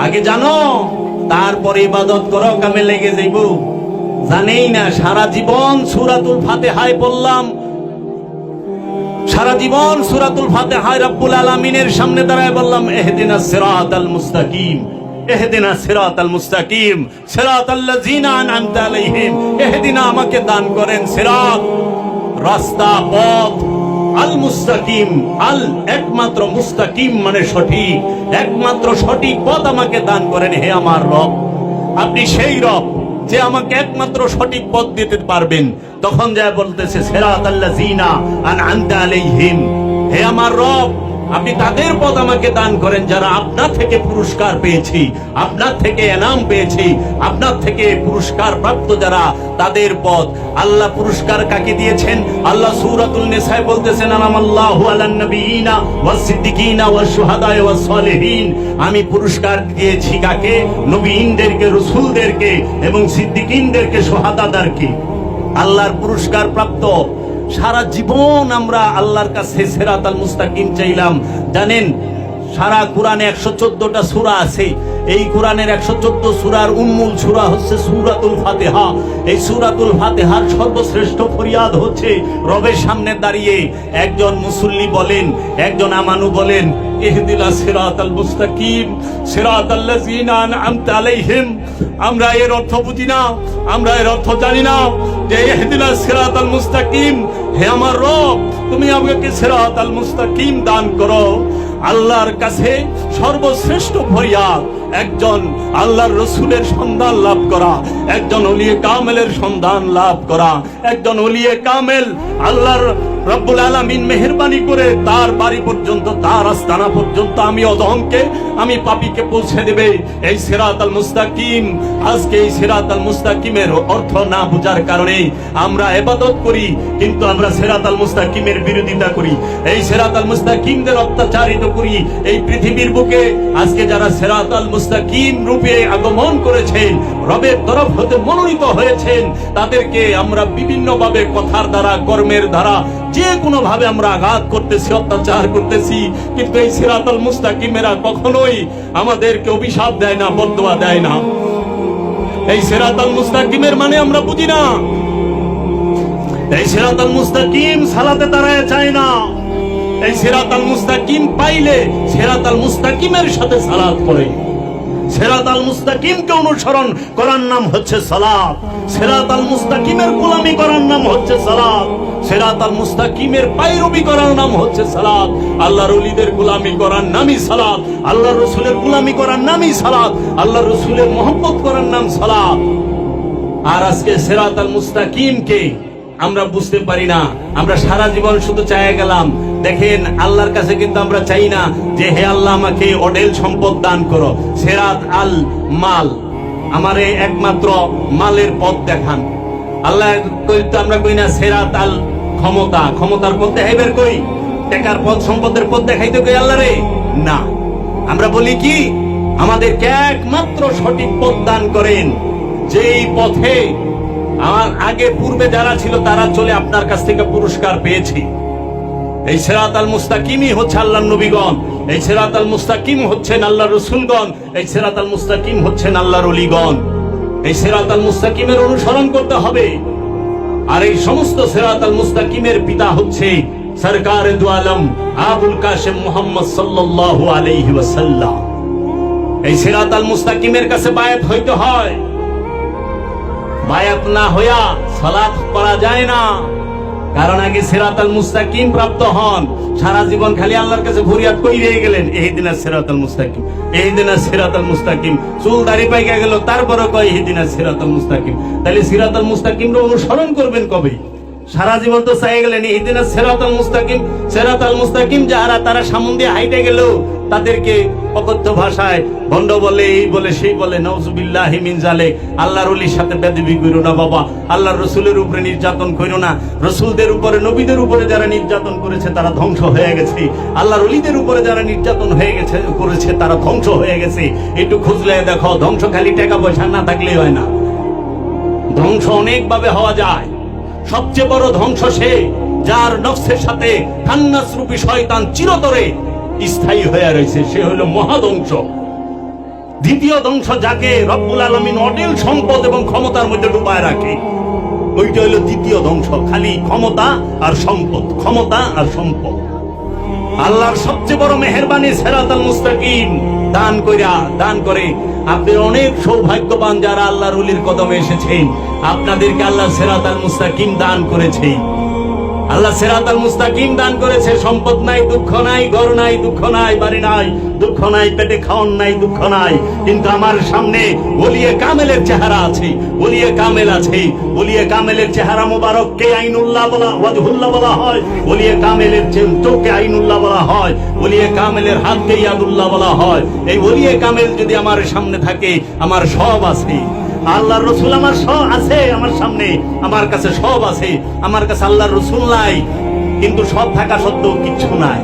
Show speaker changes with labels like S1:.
S1: আগে জানো, তারপরে ইবাদত করো, কামে লেগে যাইব। জানেই না, সারা জীবন সূরাতুল ফাতিহায় পড়লাম, সারা জীবন সূরাতুল ফাতিহায় রব্বুল আলামিনের সামনে দাঁড়ায় বললাম ইহদিনাস সিরাতাল মুস্তাকিম, ইহদিনাস সিরাতাল মুস্তাকিম, সিরাতাল্লাযিনা আনআমতা আলাইহিম। ইহদিনা, আমাকে দান করেন, সিরাত রাস্তা, পথ, আল মুস্তাকিম, আল একমাত্র, মুস্তাকিম মানে সঠিক, একমাত্র সঠিক পথ আমাকে দান করেন হে আমার রব। আপনি সেই রব যে আমাকে একমাত্র সঠিক পথ দিতে পারবেন। তখন যায় বলতেছে সিরাতাল্লাযিনা আনআমতা আলাইহিম, হে আমার রব আপনি তাদের পথ আমাকে দান করেন যারা আপনার থেকে পুরস্কার পেয়েছি, আপনার থেকে এনাম পেয়েছি, আপনার থেকে পুরস্কার প্রাপ্ত যারা, তাদের পথ। আল্লাহ পুরস্কার কাকে দিয়েছেন? আল্লাহ সূরাতুল নিসায় বলতেছেন আনামাল্লাহু আলান নবিয়িনা ওয়াস সিদ্দিকিনা ওয়াস শুহাদা ওয়াস সালিহিন। আমি পুরস্কার দিয়েছি কাকে? নবীনদেরকে, রাসূলদেরকে এবং সিদ্দিকিনদেরকে, শুহাদাদেরকে। আল্লাহর পুরস্কার প্রাপ্ত। সারা জীবন আমরা আল্লাহর কাছে সিরাতাল মুস্তাকিম চাইলাম। জানেন, সারা কোরআনে 114টা সূরা আছে। এই কোরআনের 114 সূরার উম্মুল সূরা হচ্ছে সূরাতুল ফাতিহা। এই সূরাতুল ফাতিহার সর্বশ্রেষ্ঠ ফরিয়াদ হচ্ছে রবের সামনে দাঁড়িয়ে একজন মুসল্লি বলেন, একজন আমানু বলেন ইহদিনাস সিরাতাল মুস্তাকিম সিরাতাল্লাযিনা আনআমতা আলাইহিম। আমরা এর অর্থ বুঝি না, আমরা এর অর্থ জানি না যে ইহদিনাস সিরাতাল মুস্তাকিম, হে আমার রব তুমি আমাকে সিরাতাল মুস্তাকিম দান করো। আল্লাহর কাছে সর্বশ্রেষ্ঠ ফরিয়াদ একজন আল্লাহর রাসূলের সন্ধান লাভ করা, একজন ওলিয়ে কামেলের সন্ধান লাভ করা। একজন ওলিয়ে কামেল আল্লাহর রব্বুল আলামিন মেহেরবানি করে তার বাড়ি পর্যন্ত, তার আস্তানা পর্যন্ত আমি অধমকে, আমি পাপীকে পৌঁছে দেবে। এই সিরাতাল মুস্তাকিম, আজকে এই সিরাতাল মুস্তাকিমের অর্থ না বোঝার কারণে আমরা ইবাদত করি, কিন্তু আমরা সিরাতাল মুস্তাকিমের বিরোধিতা করি, এই সিরাতাল মুস্তাকিমদের অত্যাচারিত করি। এই পৃথিবীর বুকে আজকে যারা সিরাতাল মুস্তাকিম রূপে আগমন করেছেন, রবের তরফ হতে মনোনীত হয়েছেন, তাদেরকে আমরা বিভিন্ন ভাবে, কথার দ্বারা, কর্মের দ্বারা, যে কোনো ভাবে আমরা আঘাত করতেছি, অত্যাচার করতেছি। কিন্তু এই সিরাতাল মুস্তাকিমেরা কখনোই আমাদেরকে অভিশাপ দেয় না, বদদুয়া দেয় না। এই সিরাতাল মুস্তাকিমের মানে আমরা বুঝি না। এই সিরাতাল মুস্তাকিম সালাতে দাঁড়ায় চায় না। এই সিরাতাল মুস্তাকিম পাইলে সিরাতাল মুস্তাকিমের সাথে সালাত পড়ে। সিরাতাল মুস্তাকিমকে অনুসরণ করার নাম হচ্ছে সালাত। সিরাতাল মুস্তাকিমের গোলামি করার নাম হচ্ছে সালাত। সিরাতাল মুস্তাকিমের পায়রবি করার নাম হচ্ছে সালাত। আল্লাহর ওলিদের গোলামি করার নামই সালাত। আল্লাহর রাসূলের গোলামি করার নামই সালাত। আল্লাহর রাসূলের মহব্বত করার নাম সালাত। আর আজকে সিরাতাল মুস্তাকিমকে আমরা বুঝতে পারি না। আমরা সারা জীবন শুধু চাইয়া গেলাম। দেখেন, আল্লাহর কাছে কিন্তু আমরা চাই না যে হে আল্লাহ আমাকে অঢেল সম্পদ দান করো, সিরাত আল মাল, আমারে একমাত্র মালের পথ দেখান। আল্লাহ তো আমরা কই না সিরাত আল ক্ষমতা, ক্ষমতার পথ দেখাইবার কই, টাকার পথ, সম্পদের পথ দেখাইতে কই আল্লাহ রে? না, আমরা বলি কি আমাদেরকে একমাত্র সঠিক পথ দান করেন, যেই পথে আমার আগে পূর্বে যারা ছিল তারা চলে আপনার কাছ থেকে পুরস্কার পেয়েছি। এই সিরাতাল মুস্তাকিমই হচ্ছে আল্লাহর নবীগণ, এই সিরাতাল মুস্তাকিম হচ্ছেন আল্লাহর রাসূলগণ, এই সিরাতাল মুস্তাকিম হচ্ছেন আল্লাহর ওলিগণ। এই সিরাতাল মুস্তাকিমের অনুসরণ করতে হবে। আর এই সমস্ত সিরাতাল মুস্তাকিমের পিতা হচ্ছে সরকারে দু আলম আবুল কাসেম মুহাম্মদ সাল্লাল্লাহু আলাইহি ওয়াসাল্লাম। এই সিরাতাল মুস্তাকিমের কাছে বায়াত হইতে হয়। বায়াত না হইয়া সালাত করা যায় না। কারণ আগে সিরাতাল মুস্তাকিম প্রাপ্ত হন, সারা জীবন খালি আল্লাহর কাছে ফরিয়াদ কইরে গেলেন ইহদিনাস সিরাতাল মুস্তাকিম, ইহদিনাস সিরাতাল মুস্তাকিম। চুল দাড়ি পাইকা গেল, তারপরে কয় ইহদিনাস সিরাতাল মুস্তাকিম। তাহলে সিরাতাল মুস্তাকিমকে অনুসরণ করবেন কবে? সারা জীবন তো চাই গেলেন ইহদিনাস সিরাতাল মুস্তাকিম। সিরাতাল মুস্তাকিম যারা, তারা সামনে দিয়ে হাইটে গেল, তাদেরকে অকথ্য ভাষায় ভণ্ড বলে, এই বলে, সেই বলে। নাউজুবিল্লাহি মিন যালিক। আল্লাহর ওলির সাথে বেয়াদবি কইরো না বাবা, আল্লাহর রাসূলের উপরে নির্যাতন কইরো না। রাসূলদের উপরে, নবীদের উপরে যারা নির্যাতন করেছে তারা ধ্বংস হয়ে গেছে। আল্লাহর ওলিদের উপরে যারা নির্যাতন হয়ে গেছে, করেছে, তারা ধ্বংস হয়ে গেছে। একটু খুঁজলে দেখো, ধ্বংস খালি টাকা পয়সা না থাকলেই হয় না। ধ্বংস অনেক ভাবে হওয়া যায়। সবচেয়ে বড় ধ্বংস সে যার নফসের সাথে খান্নাস রূপী শয়তান চিরতরে স্থায়ী হয়ে রয়েছে, সে হলো মহাধ্বংস। দ্বিতীয় ধ্বংস যাকে রব্বুল আলামিন অঢেল সম্পদ এবং ক্ষমতার মধ্যে ডুবায় রাখে, ওইটা হইল দ্বিতীয় ধ্বংস। খালি ক্ষমতা আর সম্পদ, ক্ষমতা আর সম্পদ। আল্লাহর সবচেয়ে বড় মেহেরবানি সিরাতাল মুস্তাকিম দান করে। আপনি অনেক সৌভাগ্যবান যারা আল্লাহর ওলির কদমে এসেছেন, আপনাদেরকে আল্লাহ সিরাতাল মুস্তাকিম দান করেছে। আল্লাহ সিরাতাল মুস্তাকিম দান করেছে। সম্পদ নাই, দুঃখ নাই, ঘর নাই, দুঃখ নাই, বাড়ি নাই, দুঃখ নাই, পেটে খাওয়ান নাই, দুঃখ নাই, কিন্তু আমার সামনে ওলিয়ে কামেলের চেহারা আছে, ওলিয়ে কামেল আছে। ওলিয়ে কামেলের চেহারা মুবারককে আইনুল্লাহ বলা, ওয়াজহুল্লাহ বলা হয়। ওলিয়ে কামেলের চোখকে আইনুল্লাহ বলা হয়। ওলিয়ে কামেলের হাতকে ইয়াদুল্লাহ বলা হয়। এই ওলিয়ে কামেল যদি আমার সামনে থাকে, আমার সব আছে। আল্লাহর রসুল আমার সব আছে, আমার সামনে, আমার কাছে সব আছে। আমার কাছে আল্লাহর রসুল নাই, কিন্তু সব থাকা সত্ত্বেও কিচ্ছু নাই।